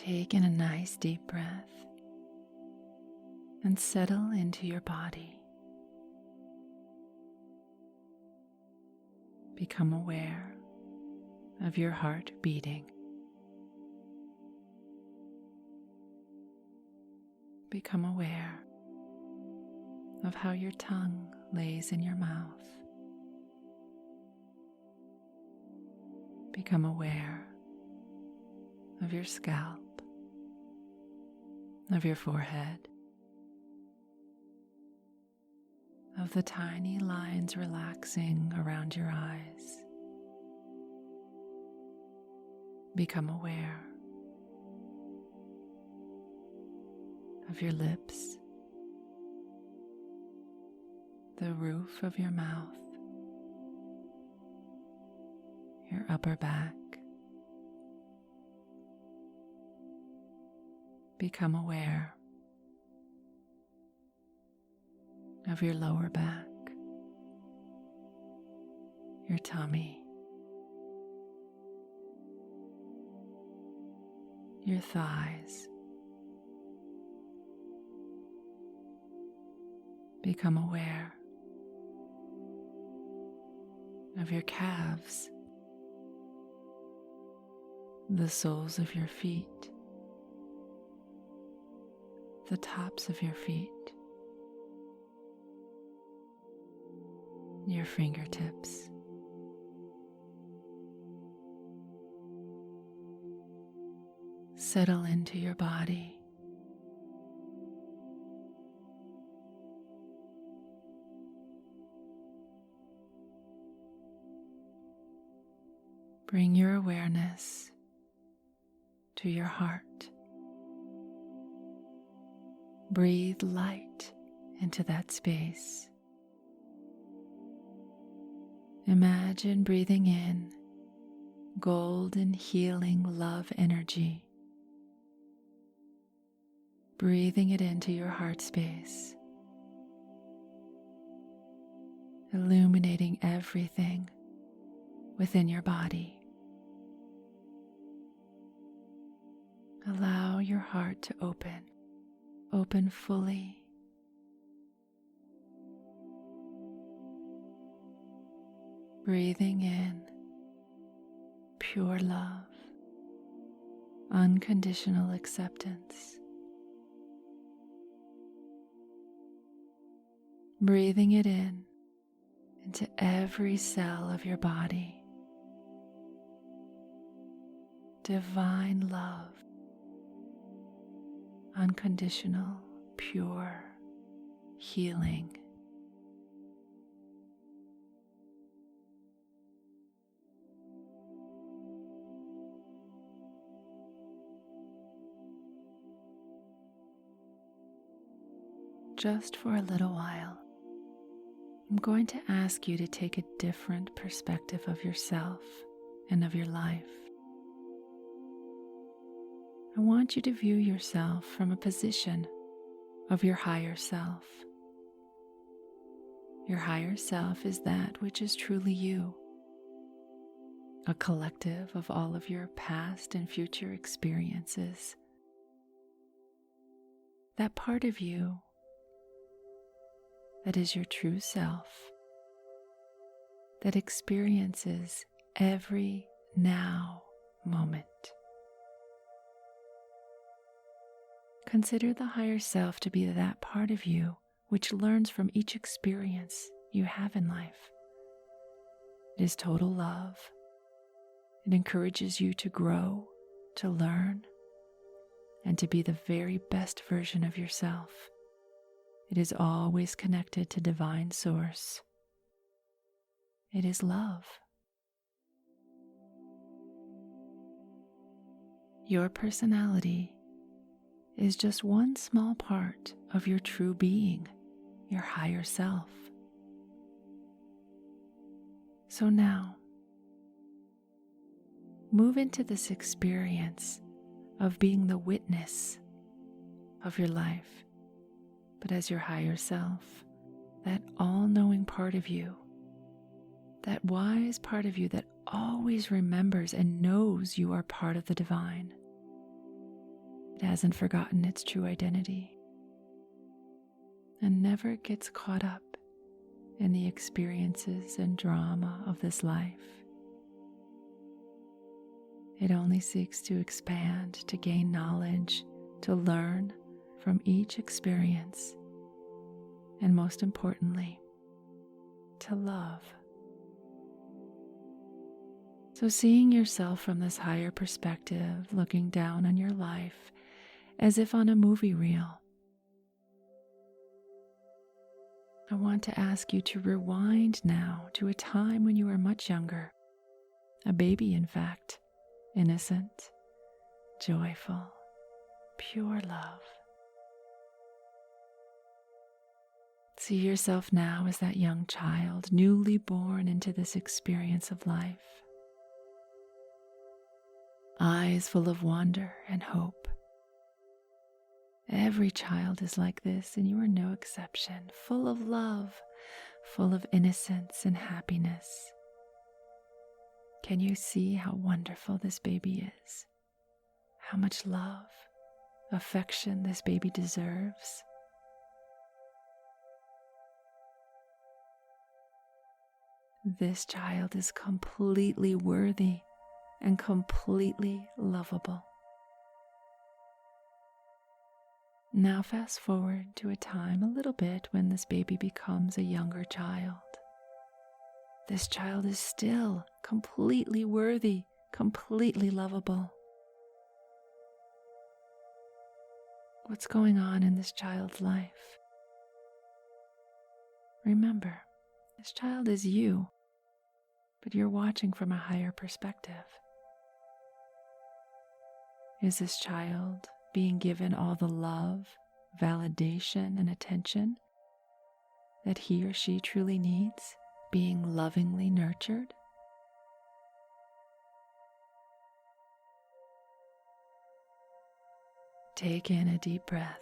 Take in a nice deep breath and settle into your body. Become aware of your heart beating. Become aware of how your tongue lays in your mouth. Become aware of your scalp, of your forehead, of the tiny lines relaxing around your eyes. Become aware of your lips, the roof of your mouth, your upper back. Become aware of your lower back, your tummy, your thighs. Become aware of your calves, the soles of your feet, the tops of your feet, your fingertips. Settle into your body. Bring your awareness to your heart. Breathe light into that space. Imagine breathing in golden healing love energy. Breathing it into your heart space, illuminating everything within your body. Allow your heart to open fully. Breathing in pure love, unconditional acceptance. Breathing it in into every cell of your body. Divine love, unconditional, pure healing. Just for a little while, I'm going to ask you to take a different perspective of yourself and of your life. I want you to view yourself from a position of your higher self. Your higher self is that which is truly you, a collective of all of your past and future experiences. That part of you that is your true self, that experiences every now moment. Consider the higher self to be that part of you which learns from each experience you have in life. It is total love. It encourages you to grow, to learn, and to be the very best version of yourself. It is always connected to divine source. It is love. Your personality is just one small part of your true being, your higher self. So now, move into this experience of being the witness of your life, but as your higher self, that all-knowing part of you, that wise part of you that always remembers and knows you are part of the divine. It hasn't forgotten its true identity and never gets caught up in the experiences and drama of this life. It only seeks to expand, to gain knowledge, to learn from each experience, and most importantly, to love. So seeing yourself from this higher perspective, looking down on your life as if on a movie reel, I want to ask you to rewind now to a time when you were much younger, a baby in fact, innocent, joyful, pure love. See yourself now as that young child, newly born into this experience of life. Eyes full of wonder and hope. Every child is like this, and you are no exception, full of love, full of innocence and happiness. Can you see how wonderful this baby is? How much love, affection this baby deserves? This child is completely worthy and completely lovable. Now fast forward to a time a little bit when this baby becomes a younger child. This child is still completely worthy, completely lovable. What's going on in this child's life? Remember, this child is you, but you're watching from a higher perspective. Is this child being given all the love, validation, and attention that he or she truly needs, being lovingly nurtured? Take in a deep breath.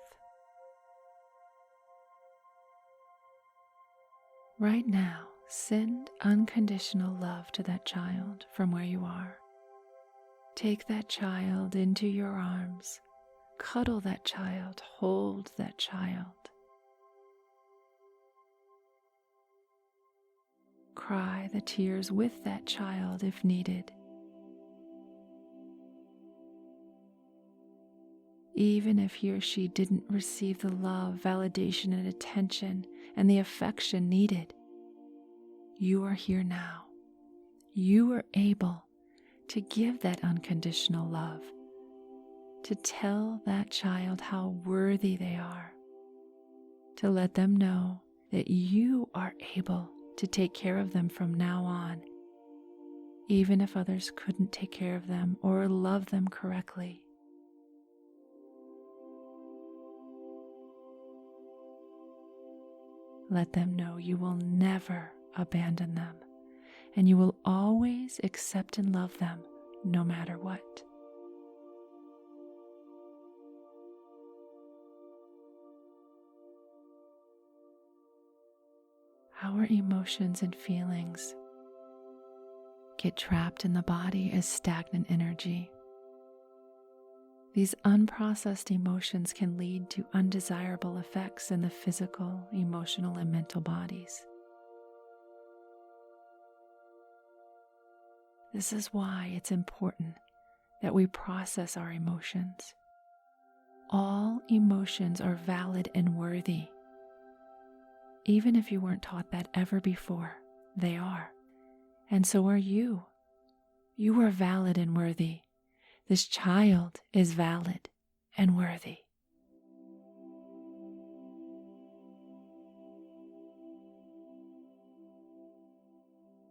Right now, send unconditional love to that child from where you are. Take that child into your arms. Cuddle that child, hold that child. Cry the tears with that child if needed. Even if he or she didn't receive the love, validation, and attention and the affection needed, you are here now. You are able to give that unconditional love, to tell that child how worthy they are, to let them know that you are able to take care of them from now on, even if others couldn't take care of them or love them correctly. Let them know you will never abandon them, and you will always accept and love them no matter what. Our emotions and feelings get trapped in the body as stagnant energy. These unprocessed emotions can lead to undesirable effects in the physical, emotional, and mental bodies. This is why it's important that we process our emotions. All emotions are valid and worthy. Even if you weren't taught that ever before, they are. And so are you. You are valid and worthy. This child is valid and worthy.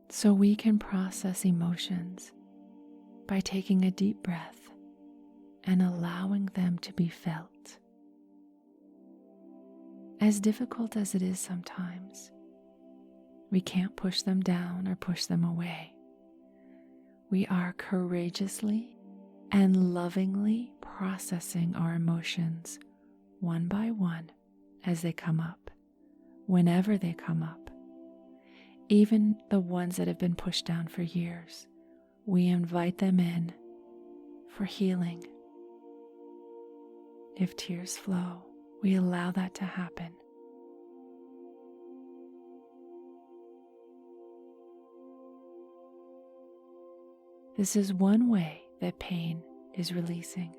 So we can process emotions by taking a deep breath and allowing them to be felt. As difficult as it is sometimes, we can't push them down or push them away. We are courageously and lovingly processing our emotions one by one as they come up, whenever they come up. Even the ones that have been pushed down for years, we invite them in for healing. If tears flow, we allow that to happen. This is one way that pain is releasing.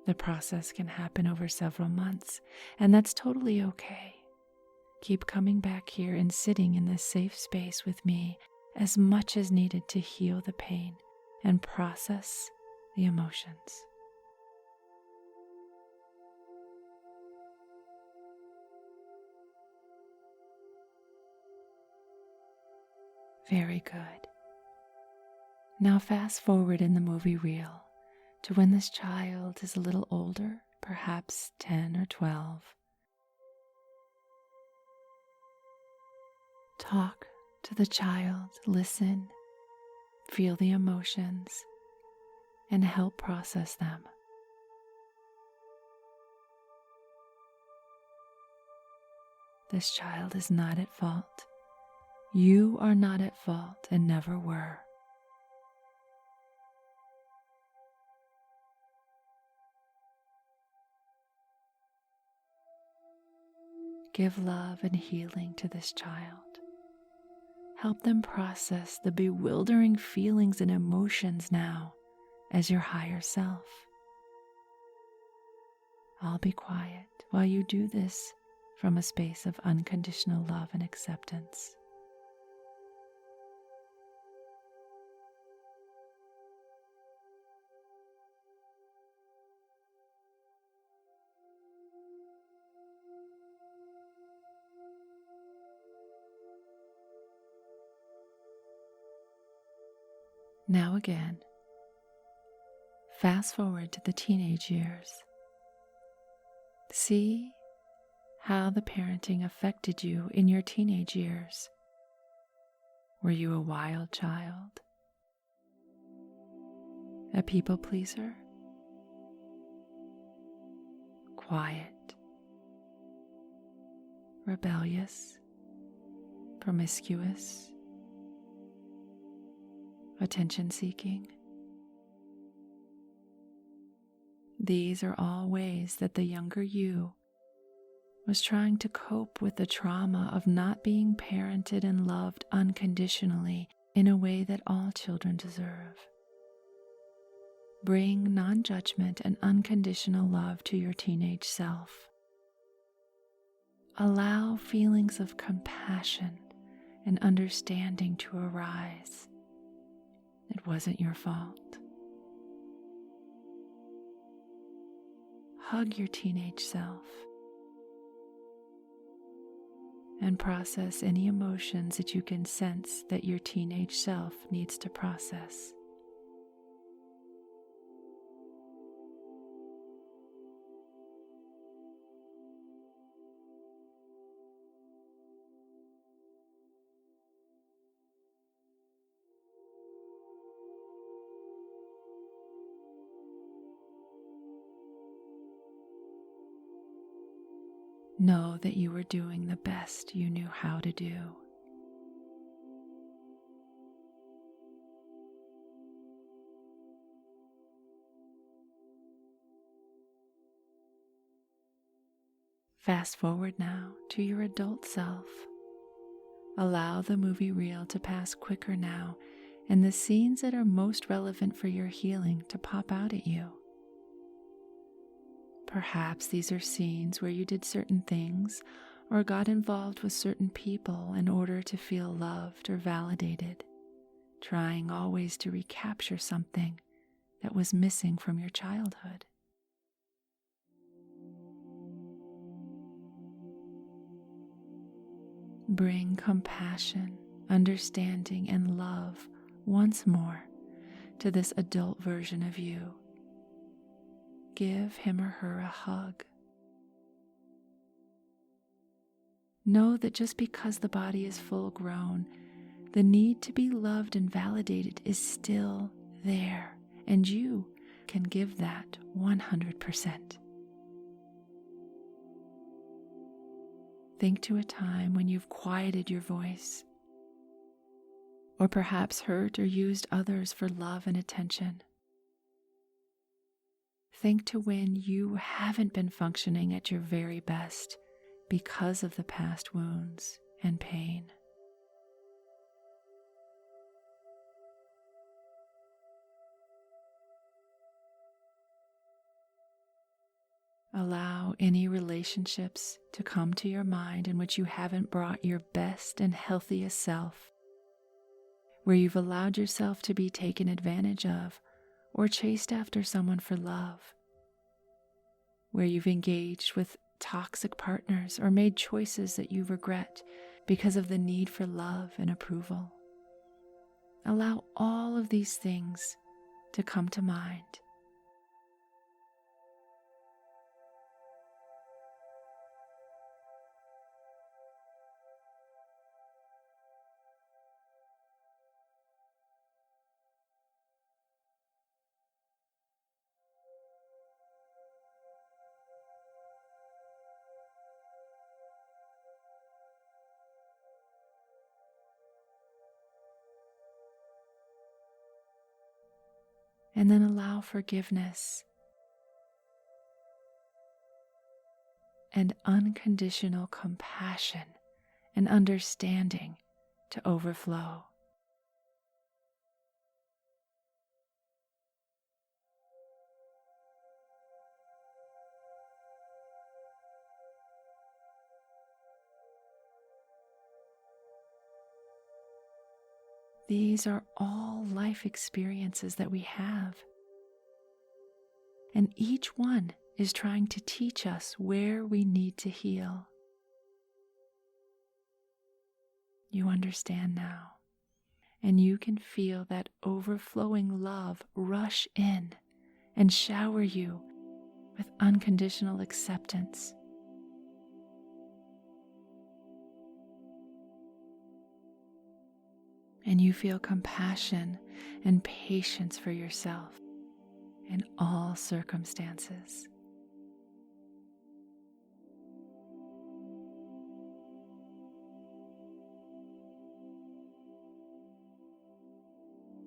The process can happen over several months, and that's totally okay. Keep coming back here and sitting in this safe space with me as much as needed to heal the pain and process the emotions. Very good. Now fast forward in the movie reel to when this child is a little older, perhaps 10 or 12. Talk to the child, listen, feel the emotions, and help process them. This child is not at fault. You are not at fault and never were. Give love and healing to this child. Help them process the bewildering feelings and emotions now as your higher self. I'll be quiet while you do this from a space of unconditional love and acceptance. Now again, fast forward to the teenage years. See how the parenting affected you in your teenage years. Were you a wild child? A people pleaser? Quiet? Rebellious? Promiscuous? Attention-seeking? These are all ways that the younger you was trying to cope with the trauma of not being parented and loved unconditionally in a way that all children deserve. Bring non-judgment and unconditional love to your teenage self. Allow feelings of compassion and understanding to arise. It wasn't your fault. Hug your teenage self and process any emotions that you can sense that your teenage self needs to process. Know that you were doing the best you knew how to do. Fast forward now to your adult self. Allow the movie reel to pass quicker now and the scenes that are most relevant for your healing to pop out at you. Perhaps these are scenes where you did certain things or got involved with certain people in order to feel loved or validated, trying always to recapture something that was missing from your childhood. Bring compassion, understanding, and love once more to this adult version of you. Give him or her a hug. Know that just because the body is full grown, the need to be loved and validated is still there, and you can give that 100%. Think to a time when you've quieted your voice, or perhaps hurt or used others for love and attention. Think to when you haven't been functioning at your very best because of the past wounds and pain. Allow any relationships to come to your mind in which you haven't brought your best and healthiest self, where you've allowed yourself to be taken advantage of or chased after someone for love, where you've engaged with toxic partners or made choices that you regret because of the need for love and approval. Allow all of these things to come to mind. And then allow forgiveness and unconditional compassion and understanding to overflow. These are all life experiences that we have, and each one is trying to teach us where we need to heal. You understand now, and you can feel that overflowing love rush in and shower you with unconditional acceptance. And you feel compassion and patience for yourself in all circumstances.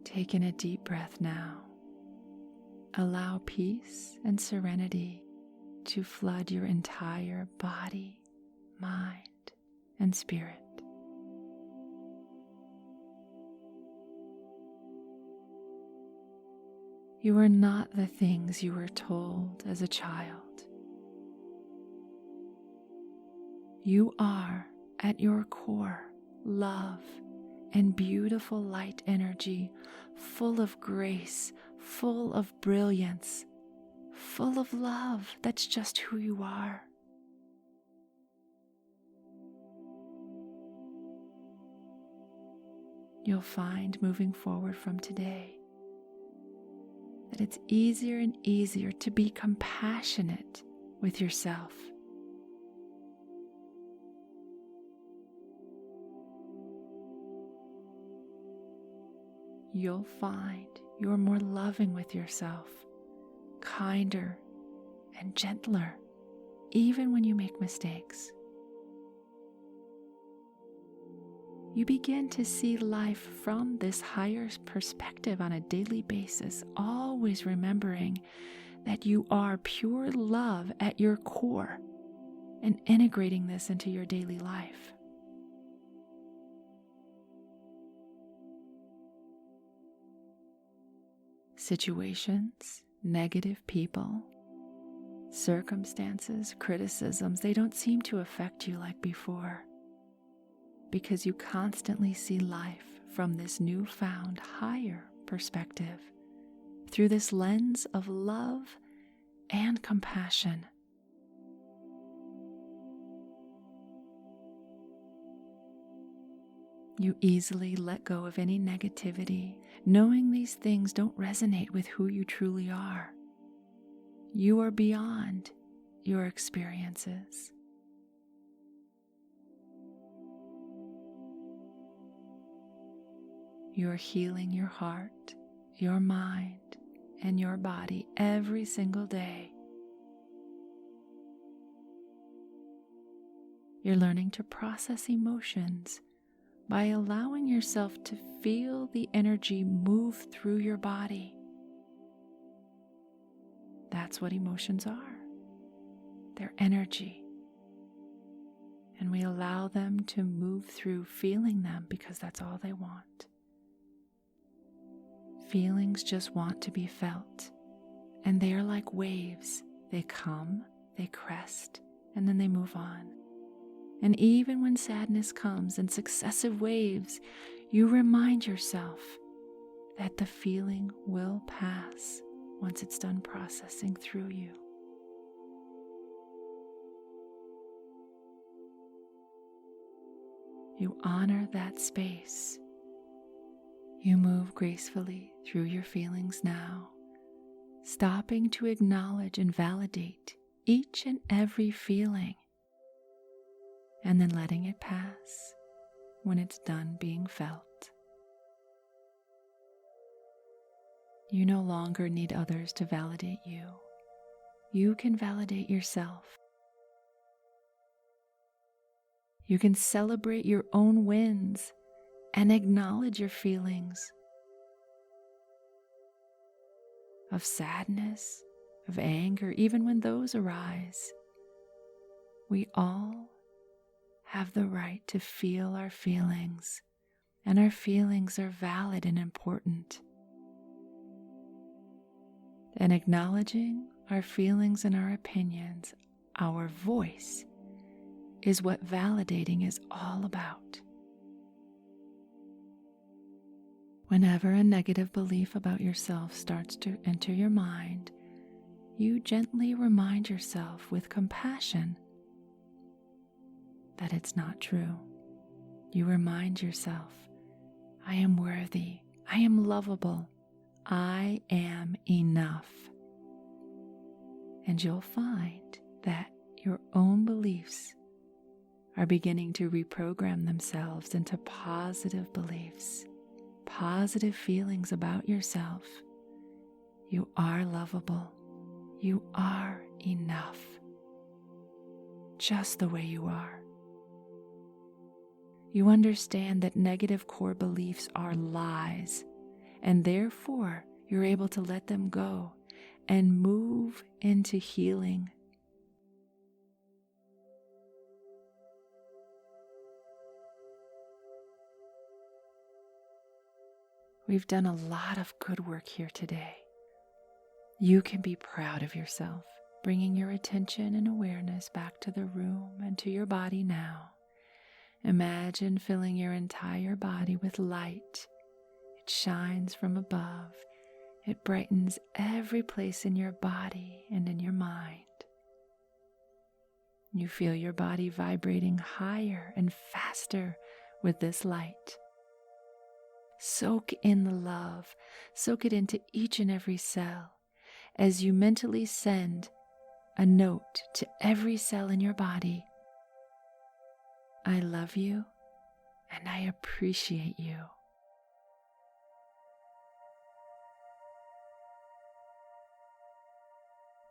Take in a deep breath now. Allow peace and serenity to flood your entire body, mind, and spirit. You are not the things you were told as a child. You are, at your core, love and beautiful light energy, full of grace, full of brilliance, full of love. That's just who you are. You'll find moving forward from today that it's easier and easier to be compassionate with yourself. You'll find you're more loving with yourself, kinder and gentler, even when you make mistakes. You begin to see life from this higher perspective on a daily basis, always remembering that you are pure love at your core and integrating this into your daily life. Situations, negative people, circumstances, criticisms, they don't seem to affect you like before, because you constantly see life from this newfound higher perspective, through this lens of love and compassion. You easily let go of any negativity, knowing these things don't resonate with who you truly are. You are beyond your experiences. You're healing your heart, your mind, and your body every single day. You're learning to process emotions by allowing yourself to feel the energy move through your body. That's That's what emotions are. They're energy. And we allow them to move through feeling them because that's all they want. Feelings just want to be felt. And they are like waves. They come, they crest, and then they move on. And even when sadness comes in successive waves, you remind yourself that the feeling will pass once it's done processing through you. You honor that space. You move gracefully through your feelings now, stopping to acknowledge and validate each and every feeling, and then letting it pass when it's done being felt. You no longer need others to validate you. You can validate yourself. You can celebrate your own wins and acknowledge your feelings of sadness, of anger, even when those arise. We all have the right to feel our feelings, and our feelings are valid and important. And acknowledging our feelings and our opinions, our voice, is what validating is all about. Whenever a negative belief about yourself starts to enter your mind, you gently remind yourself with compassion that it's not true. You remind yourself, I am worthy, I am lovable, I am enough. And you'll find that your own beliefs are beginning to reprogram themselves into positive beliefs, positive feelings about yourself. You are lovable. You are enough, just the way you are. You understand that negative core beliefs are lies, and therefore you're able to let them go and move into healing. We've done a lot of good work here today. You can be proud of yourself, bringing your attention and awareness back to the room and to your body now. Imagine filling your entire body with light. It shines from above. It brightens every place in your body and in your mind. You feel your body vibrating higher and faster with this light. Soak in the love. Soak it into each and every cell as you mentally send a note to every cell in your body. I love you and I appreciate you.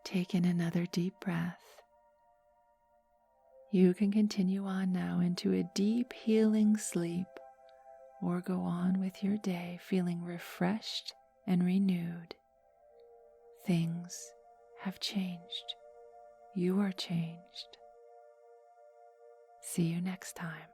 Take in another deep breath. You can continue on now into a deep healing sleep, or go on with your day feeling refreshed and renewed. Things have changed. You are changed. See you next time.